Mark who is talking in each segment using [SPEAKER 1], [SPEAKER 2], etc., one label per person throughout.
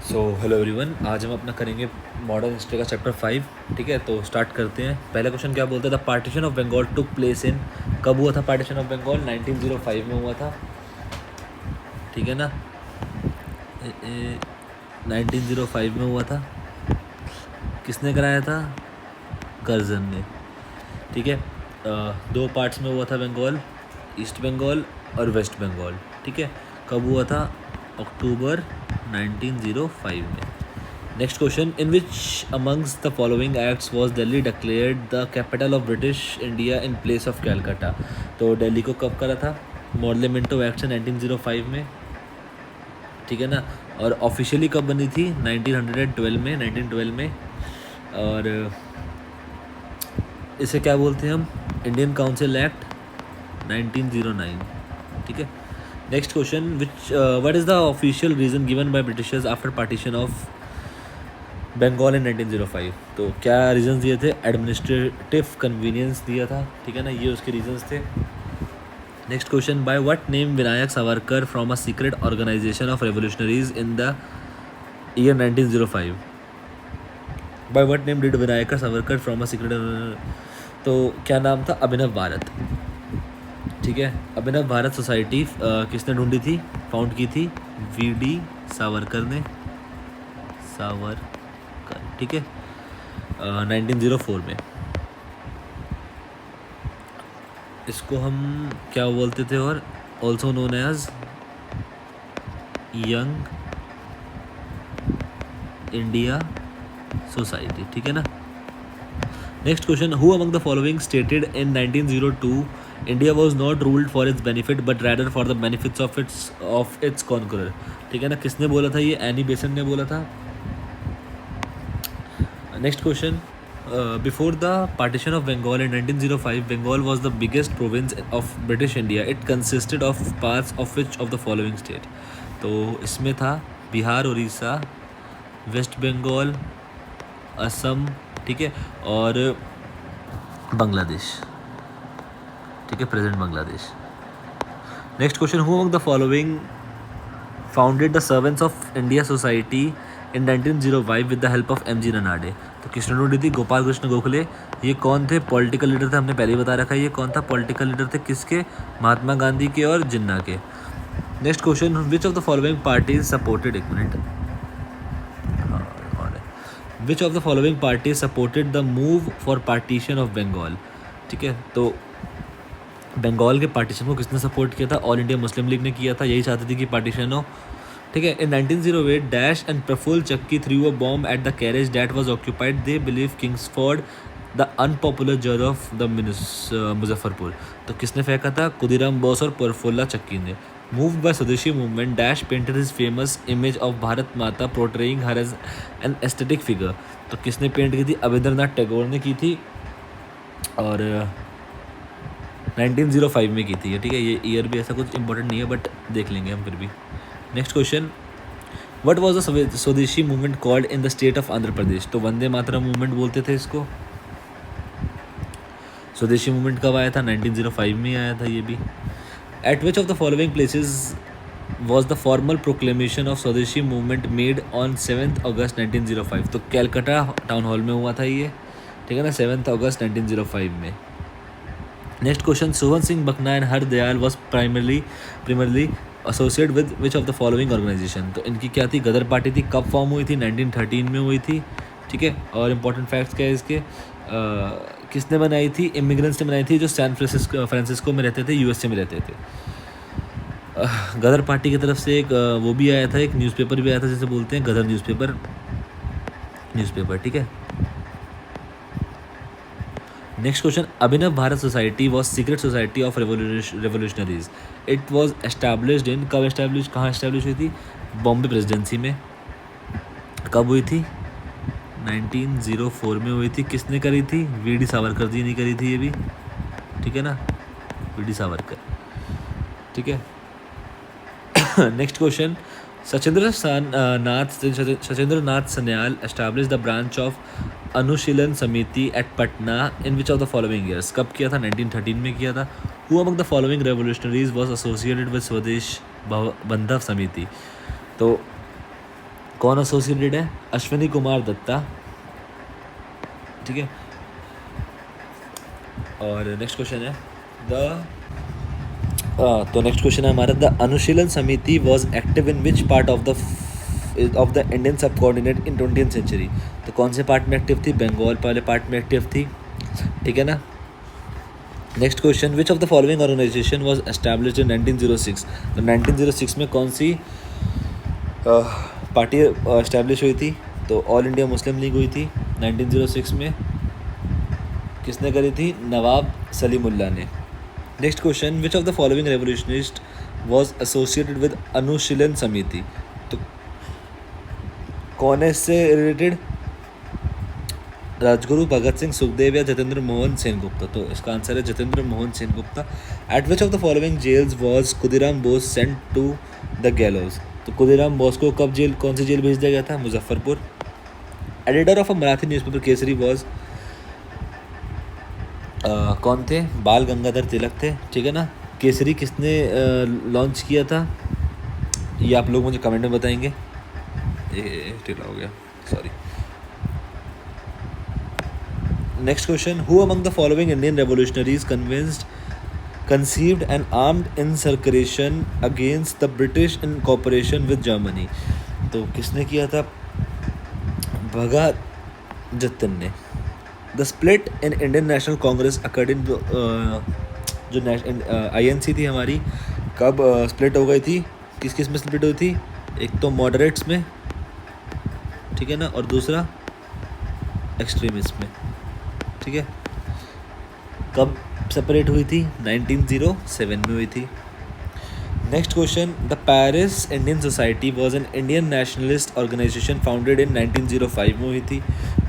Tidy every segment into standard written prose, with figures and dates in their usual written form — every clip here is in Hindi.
[SPEAKER 1] सो हेलो एवरीवन, आज हम अपना करेंगे मॉडर्न हिस्ट्री का चैप्टर 5। ठीक है, तो स्टार्ट करते हैं। पहला क्वेश्चन क्या बोलता था? Partition of Bengal took place in, कब हुआ था पार्टीशन ऑफ बंगाल? 1905 में हुआ था। ठीक है ना, 1905 में हुआ था। किसने कराया था? कर्जन ने। ठीक है, दो पार्ट्स में हुआ था बंगाल, ईस्ट बंगाल और वेस्ट बंगाल। ठीक है, कब हुआ था? अक्टूबर 1905 में। Next question, in which amongst the following acts was Delhi declared the capital of British India in place of Calcutta? तो दिल्ली को कब करा था? मॉडलेमेंटो एक्ट से 1905 में। ठीक है ना, और ऑफिशियली कब बनी थी? 1912 में। और इसे क्या बोलते हैं हम? Indian council act 1909। ठीक है, next question, which what is the official reason given by britishers after partition of Bengal in 1905? तो क्या रीजंस दिए थे? एडमिनिस्ट्रेटिव कन्वीनियंस दिया था। ठीक है ना, ये उसके रीजंस थे। Next question, by what name Vinayak Savarkar from a secret organisation of revolutionaries in the year 1905? By what name did Vinayak Savarkar from a secret, तो क्या नाम था? अभिनव भारत। ठीक है, अभिनव भारत सोसाइटी किसने ढूंढी थी, फाउंड की थी? वी.डी. सावरकर ने। सावरकर, ठीक है, 1904 में। इसको हम क्या बोलते थे? और also known as Young India Society. ठीक है ना। Next question, who among the following stated in 1902 India was not ruled for its benefit but rather for the benefits of its conqueror? ठीक है ना, किसने बोला था ये? एनी बेसन ने बोला था। Next question, before the partition of Bengal in 1905, Bengal was the biggest province of British India. It consisted of parts of which of the following state? तो इसमें था बिहार, उड़ीसा, वेस्ट बंगाल, असम, ठीक है, और बांग्लादेश। ठीक है, present Bangladesh. Next question, who among the following founded the Servants of India Society in 1905 with the help of M G Ranade? तो किसने ढूंढी थी? गोपाल कृष्ण गोखले। ये कौन थे? पॉलिटिकल लीडर थे, हमने पहले ही बता रखा है ये कौन था। पॉलिटिकल लीडर थे किसके? महात्मा गांधी के और जिन्ना के। Next question, which of the following parties supported, एक minute, which of the following parties supported the move for partition of Bengal? ठीक है, तो बंगाल के पार्टीशन को किसने सपोर्ट किया था? ऑल इंडिया मुस्लिम लीग ने किया था, यही चाहती थी कि पार्टीशन हो। ठीक है, इन 1908 डैश एंड प्रफुल्ल चक्की through a bomb at the carriage that was occupied, they believe Kingsford, the unpopular जज ऑफ द मुजफ्फरपुर? तो किसने फेंका था? खुदीराम बोस और प्रफुल्ला चक्की ने। Moved by Swadeshi movement dash painted his famous image of Bharat Mata portraying her as an aesthetic figure? तो किसने पेंट की थी? अविंद्रनाथ टैगोर ने की थी, और 1905 में की थी। ठीक है, ये ईयर भी ऐसा कुछ इंपॉर्टेंट नहीं है बट देख लेंगे हम फिर भी। Next question, what was the Swadeshi movement called in the state of Andhra Pradesh? तो वंदे मातरम मूवमेंट बोलते थे इसको। स्वदेशी मूवमेंट कब आया था? 1905 में आया था ये भी। Eight which of the following places was the formal proclamation of स्वदेशी मूवमेंट मेड ऑन 7 अगस्त 1905? तो कैलकाटा टाउन हॉल में हुआ था ये। ठीक है ना, 7 अगस्त 1905 में। Next question, Sohan Singh Bakna and Har Dayal was primarily associate with which of the following organisation? तो इनकी क्या थी? गदर पार्टी थी। कब फॉर्म हुई थी? 1913 में हुई थी। ठीक है, और इम्पोर्टेंट फैक्ट्स क्या है इसके? किसने बनाई थी? इमिग्रेंट्स ने बनाई थी जो सैन फ्रांसिस्को में रहते थे, यूएसए में रहते थे। गदर पार्टी की तरफ से एक वो भी आया था, एक न्यूज़पेपर भी आया था जिसे बोलते हैं गदर न्यूज़पेपर। ठीक है। Next question, Abhinav Bharat society was secret society of revolutionaries. It was established इन, कब एस्टैब्लिश, कहाँ एस्टैब्लिश हुई थी? बॉम्बे प्रेसिडेंसी में। कब हुई थी? 1904 में हुई थी। किसने करी थी? वी.डी. सावरकर जी ने करी थी ये भी। ठीक है ना, वी.डी. सावरकर। ठीक है। Next question, Sachindra Nath Sanyal establish the branch of Anushilan Samiti at Patna in which of the following years? कब किया था? 1913 में किया था। Who among the following revolutionaries was associated with Swadesh Bandhav समिति? तो कौन एसोसिएटेड है? अश्विनी कुमार दत्ता, ठीक है। और नेक्स्ट क्वेश्चन है द तो नेक्स्ट क्वेश्चन है हमारा, द अनुशीलन समिति was active in which part of the Indian सब कॉर्डिनेट इन 20th सेंचुरी? तो कौन से पार्ट में एक्टिव थी? बंगाल वाले पार्ट में एक्टिव थी, ठीक है ना। Next question, which of the following organisation was established in 1906? तो 1906 में कौन सी पार्टी एस्टैब्लिश हुई थी? तो ऑल इंडिया मुस्लिम लीग हुई थी 1906 में। किसने करी थी? नवाब सलीमुल्लाह ने। Next question, which of the following revolutionist was associated with Anushilan Samiti? तो कौन है इससे रिलेटेड? राजगुरु, भगत सिंह, सुखदेव या जतेंद्र मोहन सेनगुप्ता? तो इसका आंसर है Jatendra Mohan Sengupta. At which of the following jails was Khudiram Bose sent to the gallows? तो खुदीराम बोस को कब जेल, कौन सी जेल भेज दिया गया था? Muzaffarpur. Editor of a Marathi newspaper Kesari was कौन थे? बाल गंगाधर तिलक थे, ठीक है ना। केसरी किसने लॉन्च किया था? ये आप लोग मुझे कमेंट में बताएंगे। ये ढीला हो गया, sorry. Next question, who among the following Indian revolutionaries conceived an armed insurrection against the British in cooperation with Germany? तो किसने किया था? भगत जतिन ने। The split in Indian national Congress according जो INC थी हमारी, कब स्प्लिट हो गई थी? किस किस में स्प्लिट हुई थी? एक तो मॉडरेट्स में, ठीक है ना, और दूसरा एक्सट्रीमिस्ट में, ठीक है। कब सेपरेट हुई थी? 1907 में हुई थी। Next question, the Paris Indian Society was an Indian nationalist organisation founded in 1905 में हुई थी।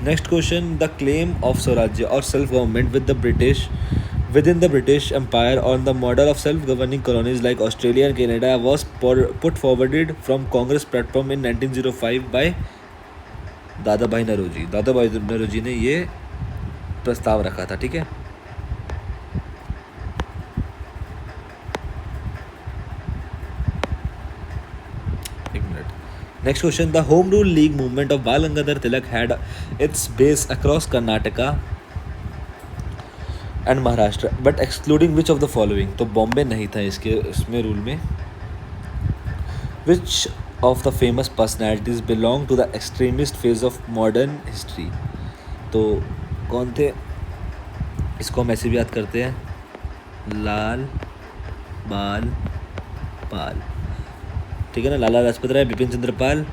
[SPEAKER 1] Next question, the claim of swarajya और self government within the British Empire on the model of self-governing colonies like Australia and Canada was put forwarded from Congress platform in 1905 by दादा भाई नौरोजी। दादा भाई नौरोजी ने ये प्रस्ताव रखा था, ठीक है। एक minute. Next question, the home rule league movement of Bal Gangadhar Tilak had its base across Karnataka and Maharashtra but excluding which of the following? तो बॉम्बे नहीं था इसमें रूल में। Which of the famous personalities belong to the extremist phase of modern history? तो कौन थे? इसको हम ऐसे भी याद करते हैं, लाल बाल पाल, ठीक है ना। लाला लाजपत राय, बिपिन चंद्र पाल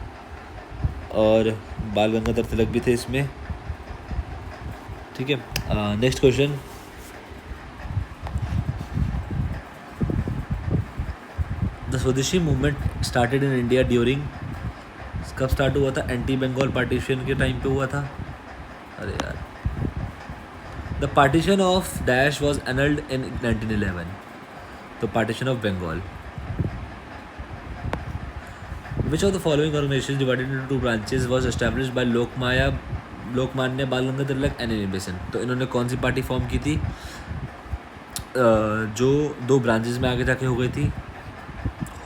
[SPEAKER 1] और बाल गंगाधर तिलक भी थे इसमें, ठीक है। Next question, the Swadeshi movement started in India during, कब स्टार्ट हुआ था? एंटी बंगाल पार्टीशन के टाइम पे हुआ था। अरे यार, the partition of dash was annulled in 1911। तो partition of Bengal. Which of the following organisation divided into two branches was established by Lokmanya Bal Gangadhar Tilak and Annie Besant? तो इन्होंने कौन सी पार्टी फॉर्म की थी जो दो ब्रांचेस में आगे जाके हो गई थी?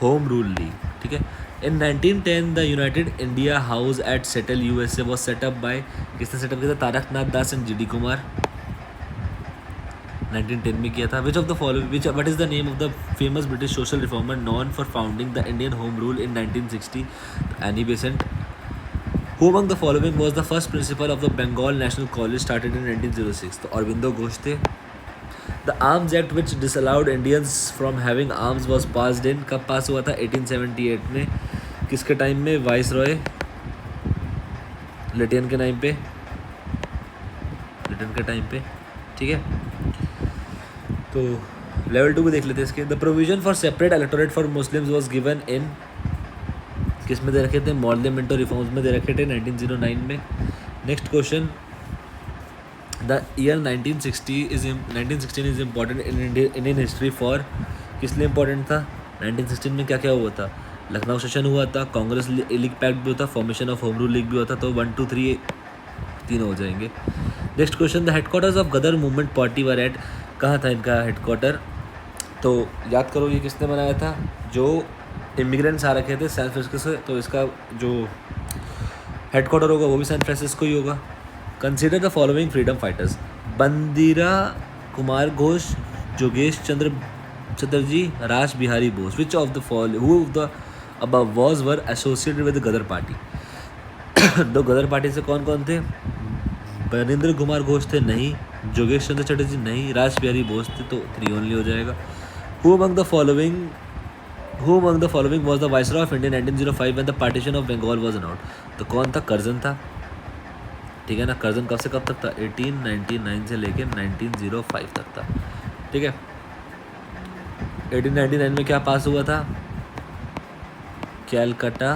[SPEAKER 1] होम रूल लीग, ठीक है। In 1910 the United India House at Seattle USA was set up by, किसने सेटअप किया था? तारकनाथ दास एंड GD कुमार, 1910 में किया था। Which of the following what is the name of the famous British social reformer known for founding the Indian Home Rule in 1960? Annie Besant. Who among the following was the first principal of the Bengal National College started in 1906? तो अरविंदो घोष थे। The arms act which disallowed Indians from having arms was passed in, कब पास हुआ था? 1878 में। किसके टाइम में? वाइस रॉय लिटियन के टाइम पे, लिटियन के टाइम पे, ठीक है। तो लेवल 2 भी देख लेते हैं इसके। The provision for separate electorate for Muslims was given in, किस में दे रखे थे? मॉर्लिमेंटो रिफॉर्म्स में दे रखे थे 1909 में। Next question, the year 1916 is important in Indian history for, किस लिए इम्पॉर्टेंट था? 1916 में क्या क्या हुआ था? लखनऊ सेशन हुआ था, कांग्रेस लीग पैक्ट भी होता, formation of Home rule League भी होता। तो 1 2 3 तीन हो जाएंगे। Next question, the headquarters of Ghadar movement party were at, कहाँ था इनका हेडक्वार्टर? तो याद करो ये किसने बनाया था? जो इमिग्रेंट्स आ रखे थे सेल्फ से, तो इसका जो हेडक्वार्टर होगा वो भी सैन फ्रांसिस्को ही होगा। Consider the following freedom fighters: Barindra Kumar Ghosh, जोगेश Chandra Chatterjee, Raj Bihari Bose. Which of the follow who of the above was were associated with the Ghadar party? दो गदर पार्टी से कौन कौन थे? बरिंद्र कुमार घोष थे, नहीं। जोगेश चंद्र चटर्जी, नहीं। राज बिहारी बोस थे, तो 3 ओनली हो जाएगा। Who among the following was the viceroy of India in 1905 when the partition of Bengal was announced? तो कौन था? कर्जन था, ठीक है ना। कर्जन कब से कब तक था? 1899 से लेके 1905 तक था, ठीक है। 1899 में क्या पास हुआ था? कैलकाटा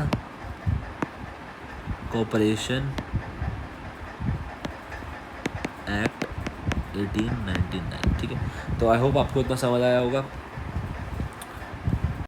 [SPEAKER 1] कॉरपोरेशन एक्ट 1899, ठीक है। तो आई होप आपको इतना समझ आया होगा।